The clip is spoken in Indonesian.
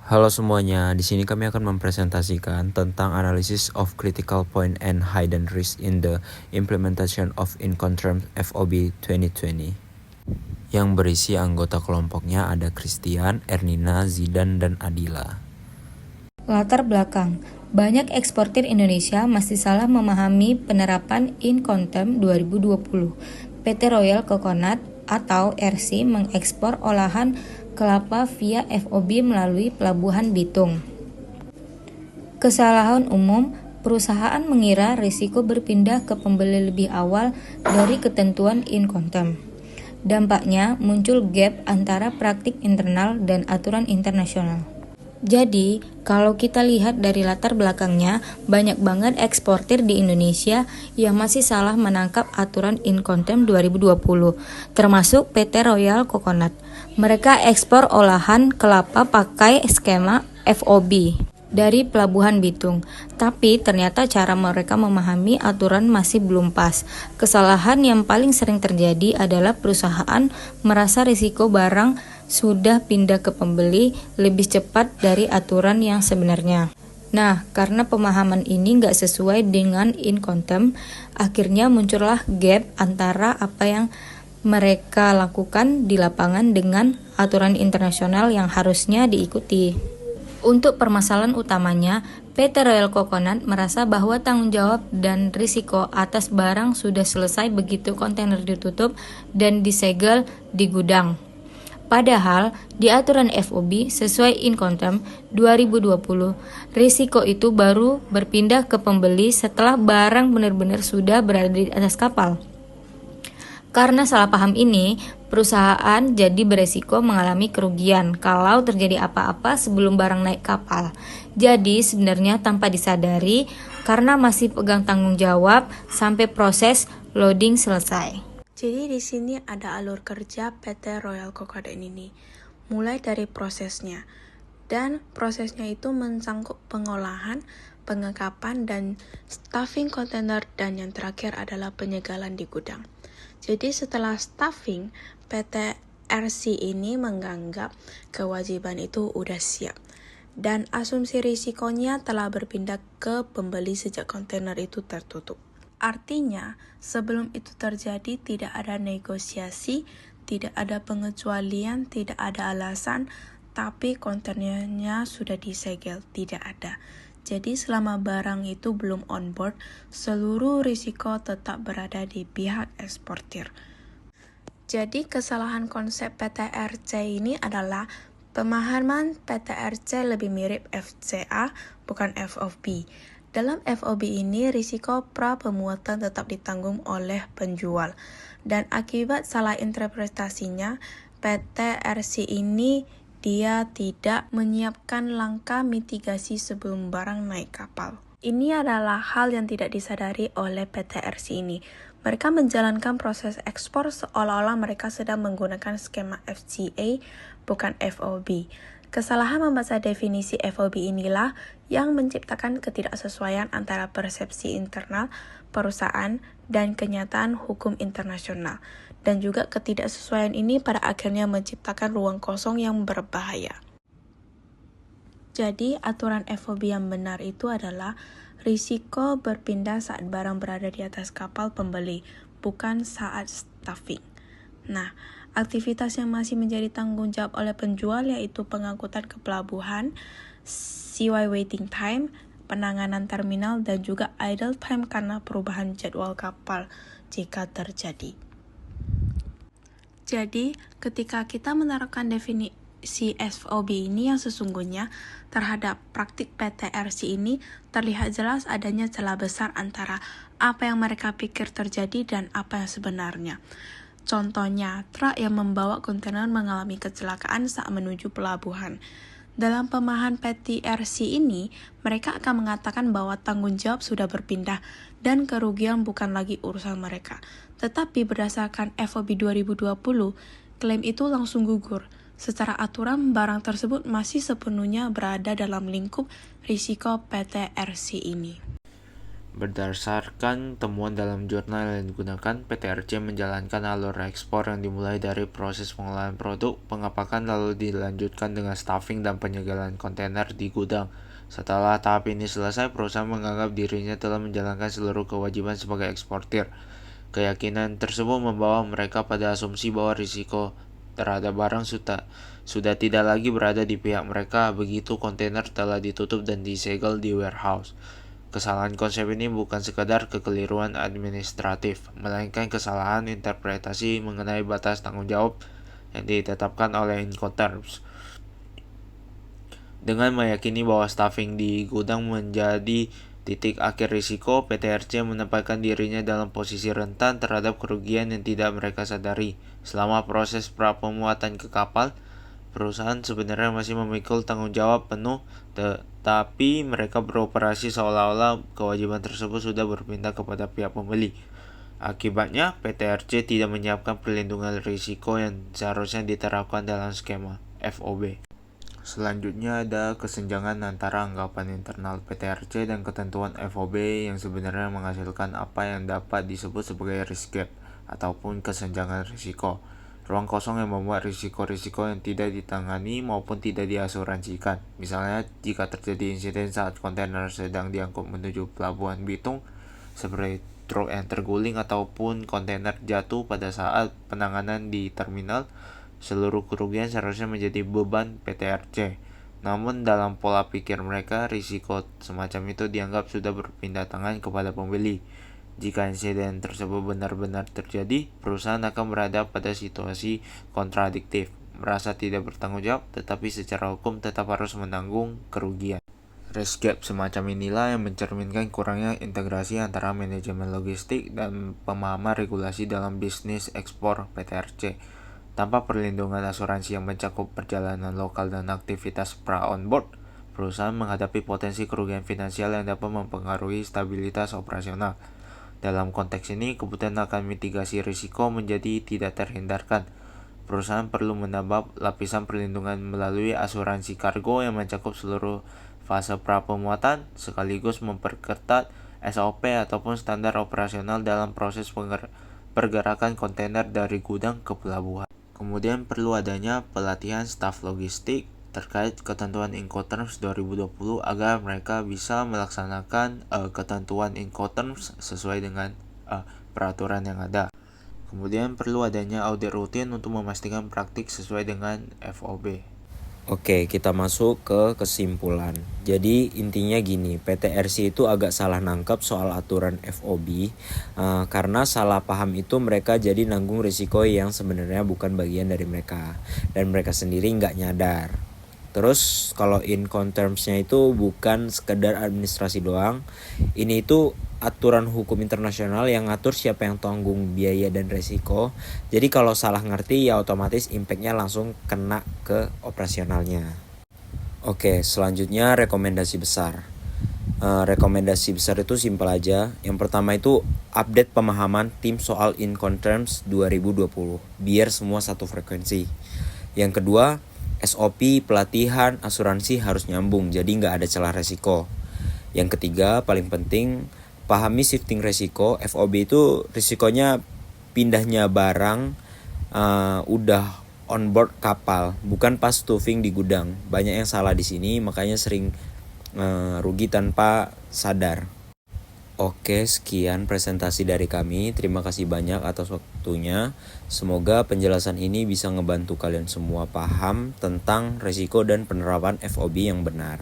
Halo semuanya, di sini kami akan mempresentasikan tentang analysis of critical point and hidden risk in the implementation of Incoterm FOB 2020. Yang berisi anggota kelompoknya ada Christian, Ernina, Zidan, dan Adila. Latar belakang, banyak eksportir Indonesia masih salah memahami penerapan Incoterm 2020. PT Royal Coconut atau RC mengekspor olahan kelapa via FOB melalui Pelabuhan Bitung. Kesalahan umum, perusahaan mengira risiko berpindah ke pembeli lebih awal dari ketentuan Incoterm. Dampaknya muncul gap antara praktik internal dan aturan internasional. Jadi, kalau kita lihat dari latar belakangnya, banyak banget eksportir di Indonesia yang masih salah menangkap aturan Incoterm 2020, termasuk PT Royal Coconut. Mereka ekspor olahan kelapa pakai skema FOB dari Pelabuhan Bitung, tapi ternyata cara mereka memahami aturan masih belum pas. Kesalahan yang paling sering terjadi adalah perusahaan merasa risiko barang sudah pindah ke pembeli lebih cepat dari aturan yang sebenarnya. Nah, karena pemahaman ini nggak sesuai dengan Incoterm, akhirnya muncullah gap antara apa yang mereka lakukan di lapangan dengan aturan internasional yang harusnya diikuti. Untuk permasalahan utamanya, PT Royal Coconut merasa bahwa tanggung jawab dan risiko atas barang sudah selesai begitu kontainer ditutup dan disegel di gudang. Padahal, di aturan FOB sesuai Incoterm 2020, risiko itu baru berpindah ke pembeli setelah barang benar-benar sudah berada di atas kapal. Karena salah paham ini, perusahaan jadi beresiko mengalami kerugian kalau terjadi apa-apa sebelum barang naik kapal. Jadi sebenarnya tanpa disadari, karena masih pegang tanggung jawab sampai proses loading selesai. Jadi di sini ada alur kerja PT Royal Coconut ini, mulai dari prosesnya. Dan prosesnya itu mensangkut pengolahan, pengekapan, dan stuffing kontainer, dan yang terakhir adalah penyegalan di gudang. Jadi setelah stuffing, PT RC ini menganggap kewajiban itu udah siap. Dan asumsi risikonya telah berpindah ke pembeli sejak kontainer itu tertutup. Artinya, sebelum itu terjadi tidak ada negosiasi, tidak ada pengecualian, tidak ada alasan, tapi kontainernya sudah disegel, tidak ada. Jadi selama barang itu belum on board, seluruh risiko tetap berada di pihak eksportir. Jadi kesalahan konsep PTRC ini adalah pemahaman PTRC lebih mirip FCA, bukan FOB. Dalam FOB ini, risiko pra-pemuatan tetap ditanggung oleh penjual. Dan akibat salah interpretasinya, PTRC ini dia tidak menyiapkan langkah mitigasi sebelum barang naik kapal. Ini adalah hal yang tidak disadari oleh PTRC ini. Mereka menjalankan proses ekspor seolah-olah mereka sedang menggunakan skema FCA, bukan FOB. Kesalahan membaca definisi FOB inilah yang menciptakan ketidaksesuaian antara persepsi internal perusahaan dan kenyataan hukum internasional. Dan juga ketidaksesuaian ini pada akhirnya menciptakan ruang kosong yang berbahaya. Jadi, aturan FOB yang benar itu adalah risiko berpindah saat barang berada di atas kapal pembeli, bukan saat stuffing. Nah, aktivitas yang masih menjadi tanggung jawab oleh penjual yaitu pengangkutan ke pelabuhan, CY waiting time, penanganan terminal, dan juga idle time karena perubahan jadwal kapal jika terjadi. Jadi, ketika kita menerapkan definisi FOB ini yang sesungguhnya terhadap praktik PTRC ini, terlihat jelas adanya celah besar antara apa yang mereka pikir terjadi dan apa yang sebenarnya. Contohnya, truk yang membawa kontainer mengalami kecelakaan saat menuju pelabuhan. Dalam pemahaman PTRC ini, mereka akan mengatakan bahwa tanggung jawab sudah berpindah dan kerugian bukan lagi urusan mereka. Tetapi berdasarkan FOB 2020, klaim itu langsung gugur. Secara aturan, barang tersebut masih sepenuhnya berada dalam lingkup risiko PTRC ini. Berdasarkan temuan dalam jurnal yang digunakan, PT RC menjalankan alur ekspor yang dimulai dari proses pengolahan produk, pengepakan lalu dilanjutkan dengan staffing dan penyegelan kontainer di gudang. Setelah tahap ini selesai, perusahaan menganggap dirinya telah menjalankan seluruh kewajiban sebagai eksportir. Keyakinan tersebut membawa mereka pada asumsi bahwa risiko terhadap barang sudah tidak lagi berada di pihak mereka begitu kontainer telah ditutup dan disegel di warehouse. Kesalahan konsep ini bukan sekadar kekeliruan administratif, melainkan kesalahan interpretasi mengenai batas tanggung jawab yang ditetapkan oleh Incoterms. Dengan meyakini bahwa staffing di gudang menjadi titik akhir risiko, PT RC menempatkan dirinya dalam posisi rentan terhadap kerugian yang tidak mereka sadari. Selama proses pra-pemuatan ke kapal, perusahaan sebenarnya masih memikul tanggung jawab penuh, tetapi mereka beroperasi seolah-olah kewajiban tersebut sudah berpindah kepada pihak pembeli. Akibatnya, PT RC tidak menyiapkan perlindungan risiko yang seharusnya diterapkan dalam skema FOB. Selanjutnya ada kesenjangan antara anggapan internal PT RC dan ketentuan FOB yang sebenarnya menghasilkan apa yang dapat disebut sebagai risk gap ataupun kesenjangan risiko. Ruang kosong yang membuat risiko-risiko yang tidak ditangani maupun tidak diasuransikan. Misalnya jika terjadi insiden saat kontainer sedang diangkut menuju pelabuhan Bitung, seperti truk yang terguling ataupun kontainer jatuh pada saat penanganan di terminal, seluruh kerugian seharusnya menjadi beban PT RC. Namun dalam pola pikir mereka, risiko semacam itu dianggap sudah berpindah tangan kepada pembeli. Jika insiden tersebut benar-benar terjadi, perusahaan akan berada pada situasi kontradiktif, merasa tidak bertanggung jawab, tetapi secara hukum tetap harus menanggung kerugian. Risk gap semacam inilah yang mencerminkan kurangnya integrasi antara manajemen logistik dan pemahaman regulasi dalam bisnis ekspor PT RC. Tanpa perlindungan asuransi yang mencakup perjalanan lokal dan aktivitas pra-onboard, perusahaan menghadapi potensi kerugian finansial yang dapat mempengaruhi stabilitas operasional. Dalam konteks ini, kebutuhan akan mitigasi risiko menjadi tidak terhindarkan. Perusahaan perlu menambah lapisan perlindungan melalui asuransi kargo yang mencakup seluruh fase pra-pemuatan, sekaligus memperketat SOP ataupun standar operasional dalam proses pergerakan kontainer dari gudang ke pelabuhan. Kemudian perlu adanya pelatihan staf logistik terkait ketentuan Incoterms 2020 agar mereka bisa melaksanakan ketentuan Incoterms sesuai dengan peraturan yang ada. Kemudian perlu adanya audit rutin untuk memastikan praktik sesuai dengan FOB. Oke, kita masuk ke kesimpulan. Jadi intinya gini, PT RC itu agak salah nangkep soal aturan FOB karena salah paham itu mereka jadi nanggung risiko yang sebenarnya bukan bagian dari mereka dan mereka sendiri nggak nyadar. Terus kalau Incoterms-nya itu bukan sekedar administrasi doang, ini itu aturan hukum internasional yang ngatur siapa yang tanggung biaya dan resiko. Jadi kalau salah ngerti ya otomatis impact-nya langsung kena ke operasionalnya. Oke, selanjutnya rekomendasi besar. Rekomendasi besar itu simpel aja. Yang pertama itu update pemahaman tim soal Incoterms 2020 biar semua satu frekuensi. Yang kedua, SOP, pelatihan, asuransi harus nyambung, jadi nggak ada celah resiko. Yang ketiga, paling penting, pahami shifting resiko. FOB itu risikonya pindahnya barang udah on board kapal, bukan pas stuffing di gudang. Banyak yang salah di sini, makanya sering rugi tanpa sadar. Oke, sekian presentasi dari kami. Terima kasih banyak atas waktunya. Semoga penjelasan ini bisa ngebantu kalian semua paham tentang resiko dan penerapan FOB yang benar.